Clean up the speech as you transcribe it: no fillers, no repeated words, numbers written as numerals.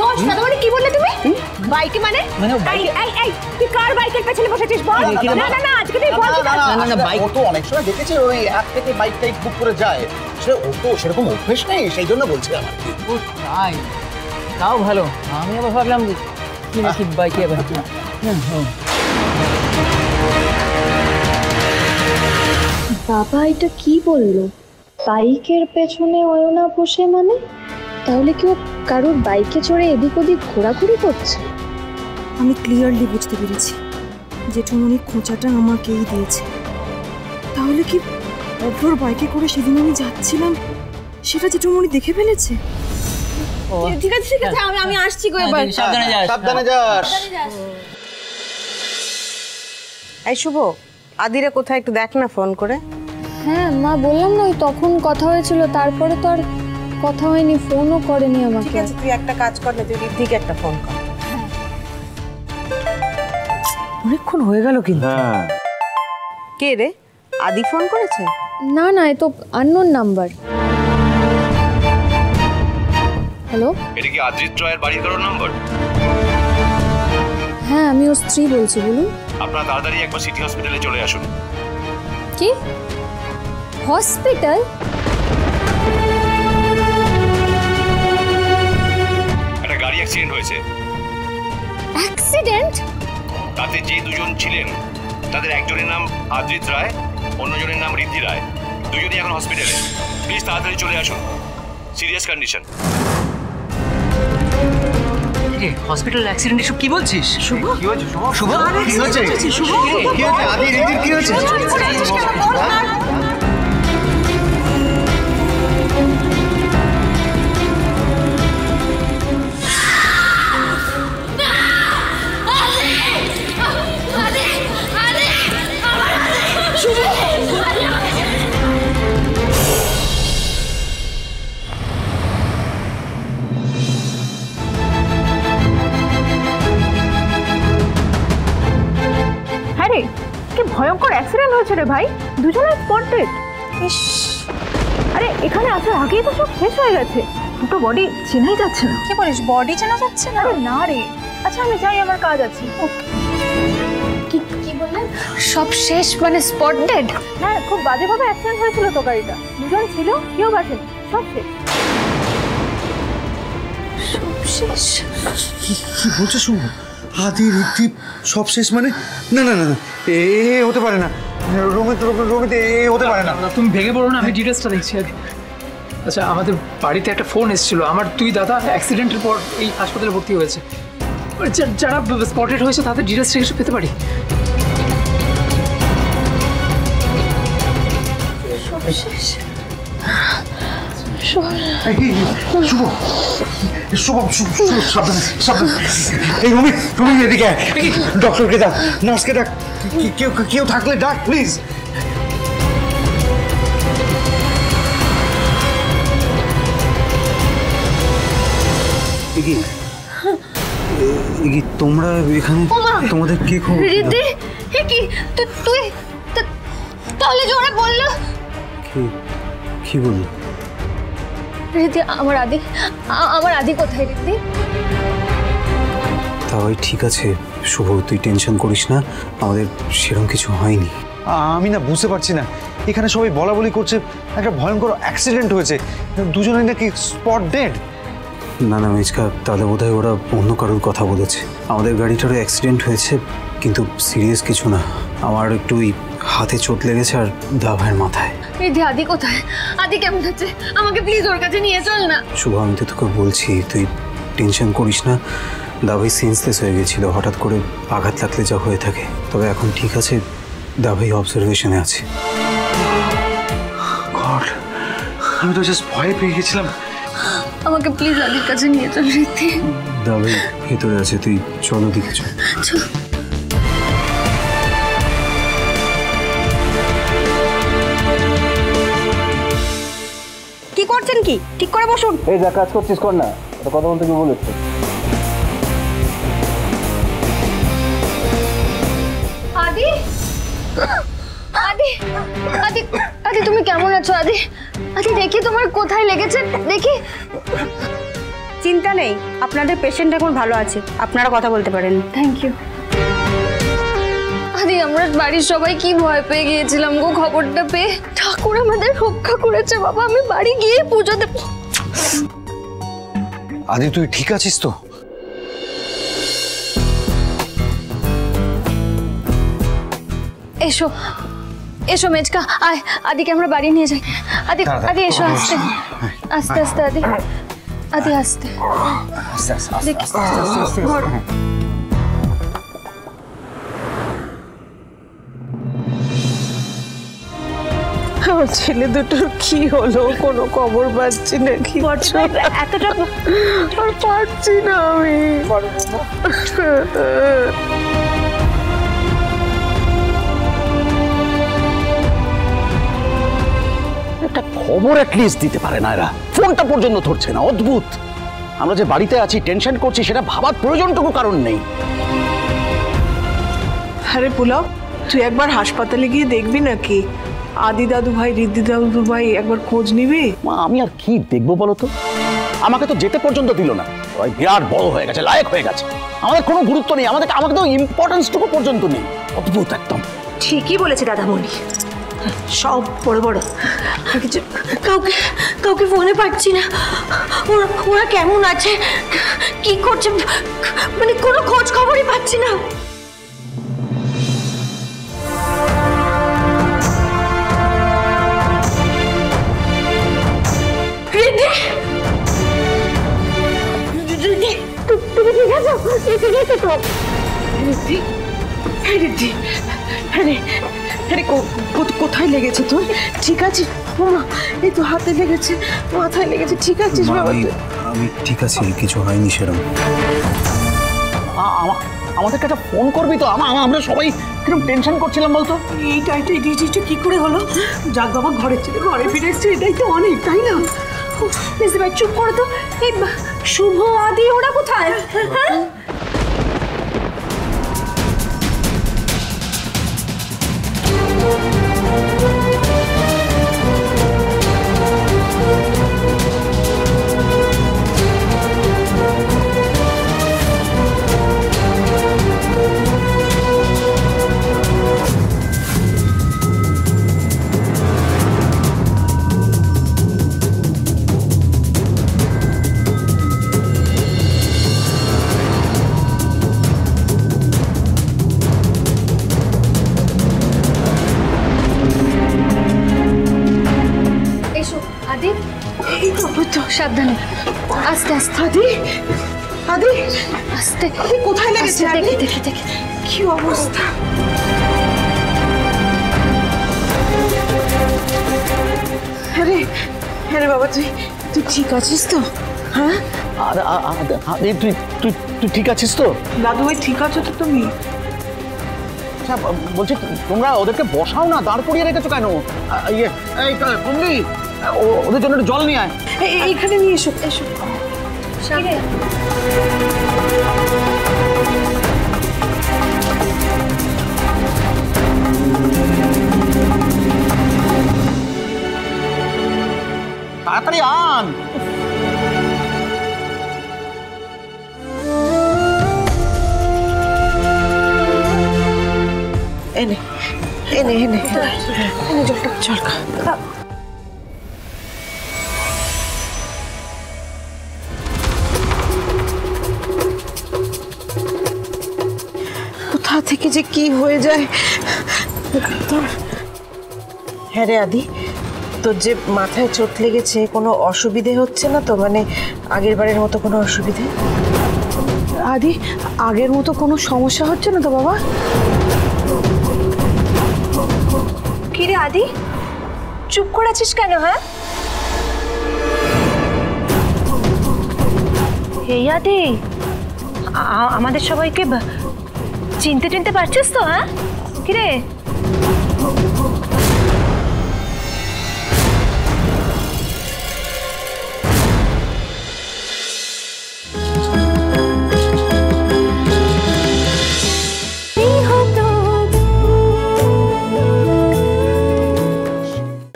দোষ দাদা মানে কি বললে তুমি? বাইকে মানে এই তুই কার বাইকের পেছনে বসেছিস বল? না না না আজকে তুই বল। না না বাইক তো অনেক সময় দেখেছি ওই অ্যাপ থেকে বাইক টাইক বুক করে যায়, সে ও তো সেরকম অভ্যেস নেই, সেই জন্য বলছি আমার। ও তাই, তাও ভালো। আমি আবার ভাবলাম কি নাকি বাইকে আবার বাবা এটা কি বললো? বাইকের পেছনে অয়না বসে মানে? তাহলে কি ও কারোর বাইকে চড়ে এদিক ওদিক ঘোরাঘুরি করছে? আমি ক্লিয়ারলি বুঝতে পেরেছি জেঠুমনি খোঁচাটা আমাকেই দিয়েছে। তাহলে কি অভ্রর বাইকে করে সেদিন আমি যাচ্ছিলাম সেটা জেঠুমনি দেখে ফেলেছে? ঠিক আছে ঠিক আছে আমি আসছি গো এবার। সাবধানে যাস, সাবধানে যাস। এই শুভ, আদিরে কোথায় একটু দেখ না ফোন করে। হ্যাঁ মা, বললাম না ওই তখন কথা হয়েছিল, তারপরে তো আর কথা হয়নি, ফোনও করেনি আমাকে। ঠিক আছে, তুই একটা কাজ কর না, তুই ঋদ্ধিকে একটা ফোন কর। অনেকক্ষণ হয়ে গেল কিন্তু। কে রে, আদি ফোন করেছে? না না, এ তো আননোন নাম্বার। হ্যালো, এটা কি আদ্রিত রয়ের বাড়ির কারোর নাম্বার? হ্যাঁ আমি ওর স্ত্রী বলছি, বলুন। আপনারা তাড়াতাড়ি একবার সিটি হসপিটালে চলে আসুন। কি হসপিটাল? একটা গাড়ি অ্যাক্সিডেন্ট হয়েছে। অ্যাক্সিডেন্ট? তাতে যে দুজন ছিলেন তাদের একজনের নাম আদ্রিত রায়, অন্যজনের নাম ঋদ্ধি রায়। দুজনই এখন হসপিটালে। প্লিজ তাড়াতাড়ি চলে আসুন, সিরিয়াস কন্ডিশন। হসপিটাল অ্যাক্সিডেন্ট এসব কি বলছিস? শুভ কি হয়েছে শুভ? শুভ কি হয়েছে? কি হয়েছে? আদি রিদির কি হয়েছে? আরে কি ভয়ঙ্কর অ্যাক্সিডেন্ট হয়েছে রে ভাই, দুজনে স্পট ডেড। আরে এখানে আসার আগেই তো সব শেষ হয়ে গেছে, দুটো বডি চেনাই যাচ্ছে না। কি বলিস, বডি চেনা যাচ্ছে না? আরে না রে, আচ্ছা আমি যাই, আমার কাজ আছে। কি কি বললেন? সব শেষ মানে স্পট ডেড? হ্যাঁ খুব বাজেভাবে অ্যাক্সিডেন্ট হয়েছিল তো, গাড়িটা দুজন ছিল, কেউ বাঁচেনি, সব শেষ। সব শেষ? কি বলছো শুভ? আদি ঋদ্ধি সব শেষ মানে? না না না না, এ হতে পারে না। রমিত এ হতে পারে না। তুমি ভেঙে পড়ো না, আমি ডিটেলসটা দেখছি আগে। আচ্ছা, আমাদের বাড়িতে একটা ফোন এসেছিল, আমার দুই দাদা অ্যাক্সিডেন্টের পর এই হাসপাতালে ভর্তি হয়েছে। যারা স্পটেড হয়েছে তাদের ডিটেলসটা কিছু পেতে পারি? শুভ শুভ শুভ সাবধানে সাবধানে। এই রমিত এদিকে ডক্টরকে ডাক, নার্সকে ডাক, কেউ থাকলে ডাক প্লিজ। তোমরা এখানে, তোমাদের কে খবর? রিদ্ধি, এ কি তুই তাহলে জোরে বললো? কি বললো? রিদ্ধি, আমার আদি কোথায় রিদ্ধি? তাই ঠিক আছে শুভ, তুই টেনশন করিস না, আমাদের সেরকম কিছু হয়নি। আমি না বুঝতে পারছি না, এখানে সবাই বলা বলি করছে একটা ভয়ঙ্কর অ্যাক্সিডেন্ট হয়েছে, দুজনে নাকি স্পট ডেড। না না মিচকা, তাহলে বোধহয় ওরা অন্য কারোর কথা বলেছে। আমাদের গাড়িটারও অ্যাক্সিডেন্ট হয়েছে, কিন্তু সিরিয়াস কিছু না। আমার একটু হাতে চোট লেগেছে আর দা ভাইয়ের মাথায়। রিদ্ধি, আদি কোথায়? আদি কেমন আছে? আমাকে প্লিজ ওর কাছে নিয়ে চল না। শুভ, আমি তো তোকে বলছি, তুই টেনশন করিস না। দা ভাই সেন্সলেস হয়ে গেছিল, হঠাৎ করে আঘাত লাগলে যা হয়ে থাকে। তবে এখন ঠিক আছে, দা ভাই অবজারভেশনে আছে। গড, আমি তো জাস্ট ভয় পেয়ে গেছিলাম। আমাকে প্লিজ আদির কাছে নিয়ে চল রিদ্ধি। দা ভাই ভেতরে আছে, তুই চলো দিকে চল। কি করছেন কি? ঠিক করে বসুন। এই যা কাজ করছিস কর না, কথা বলতে কি বলেছে? আদি, আদি, আদি, আদি তুমি কেমন আছো? আদি, আদি দেখি তোমার কোথায় লেগেছে, দেখি। চিন্তা নেই, আপনাদের পেশেন্ট এখন ভালো আছে, আপনারা কথা বলতে পারেন। Thank you. আরে আমরা বাড়ির সবাই কি ভয় পেয়ে গিয়েছিলাম গো খবরটা পেয়ে। ঠাকুর আমাদের রক্ষা করেছে বাবা, আমি বাড়ি গিয়ে পুজো দেব। আদি তুই ঠিক আছিস তো? এসো এসো মেজকা, আয় আদিকে আমরা বাড়ি নিয়ে যাই। আদি আদি এসো, আস্তে আস্তে আস্তে আদি, আদি আস্তে দেখি। আমার ছেলে দুটোর কি হলো, কোনো খবর পাচ্ছি না। কি এতটা আর পাচ্ছি না আমি। একটা খবর অ্যাটলিস্ট দিতে পারে না এরা, ফোনটা পর্যন্ত ধরছে না। অদ্ভুত, আমরা যে বাড়িতে আছি টেনশন করছি সেটা ভাবার প্রয়োজনটুকু কারণ নেই। আরে পুলাও, তুই একবার হাসপাতালে গিয়ে দেখবি নাকি? আদি দাদু ভাই, রিদ্ধি দাদু ভাই একবার খোঁজ নিবি? মা আমি আর কি দেখবো বলো তো, আমাকে তো যেতে পর্যন্ত দিল না। ওই বিরাট বড় হয়ে গেছে, লায়ক হয়ে গেছে, আমাদের কোনো গুরুত্ব নেই, আমাকে তো ইম্পর্টেন্সটুকু পর্যন্ত নেই। অদ্ভুত একদম। ঠিকই বলেছে দাদামণি, সব বড় বড় কিছু। কাউকে কাউকে ফোনে পাচ্ছি না, ওরা কেমন আছে, কি করছে, মানে কোনো খোঁজ খবরই পাচ্ছি না। তুমি ঠিক আছো? ঠিক আছে তো? কোথায় লেগেছে তোর? ঠিক আছে মামা? এই তো হাতে লেগেছে, মাথায় লেগেছে। ঠিক আছিস বাবা? আমি ঠিক আছি, কিছু হয়নি সেরকম। আমাদের কাছে ফোন করবি তো? আমরা সবাই কিরকম টেনশন করছিলাম বলতো। এইটা কি করে হলো? যাক বাবা, ঘরে ছিল, ঘরে ফিরে এসছে, এটাই তো অনেক, তাই না? মিস ভাই চুপ করো তো। এই শুভ আদি ওরা কোথায়? হ্যাঁ সাবধানে, আস্তে আস্তে। আদি আদি আস্তে। কোথায় লেগেছে? দেখি দেখি দেখি কি অবস্থা। হ্যাঁ রে বাবা, তুই ঠিক আছিস তো? হ্যাঁ তুই ঠিক আছিস তো? দাদু ভাই ঠিক আছো তো তুমি? আচ্ছা বলছি, তোমরা ওদেরকে বসাও না, দাঁড় করিয়ে রেখেছো কেন? এই কমলি, ওদের জন্য একটু জল নিয়ে আয়। এইখানে নিয়ে এসো, এসো। তাড়াতাড়ি আন। এনে এনে এনে এনে জলটা, জল খা। কোথা থেকে যে কি হয়ে যায়। হ্যাঁ রে আদি, তোর যে মাথায় চোট লেগেছে, কোনো অসুবিধে হচ্ছে না তো? মানে আগের বারের মতো কোনো অসুবিধে? আদি, আগের মতো কোনো সমস্যা হচ্ছে না তো বাবা? কি রে আদি, চুপ করে আছিস কেন? হ্যাঁ এই আদি, আমাদের সবাইকে চিনতে পারছিস তো? হ্যাঁ কি রে?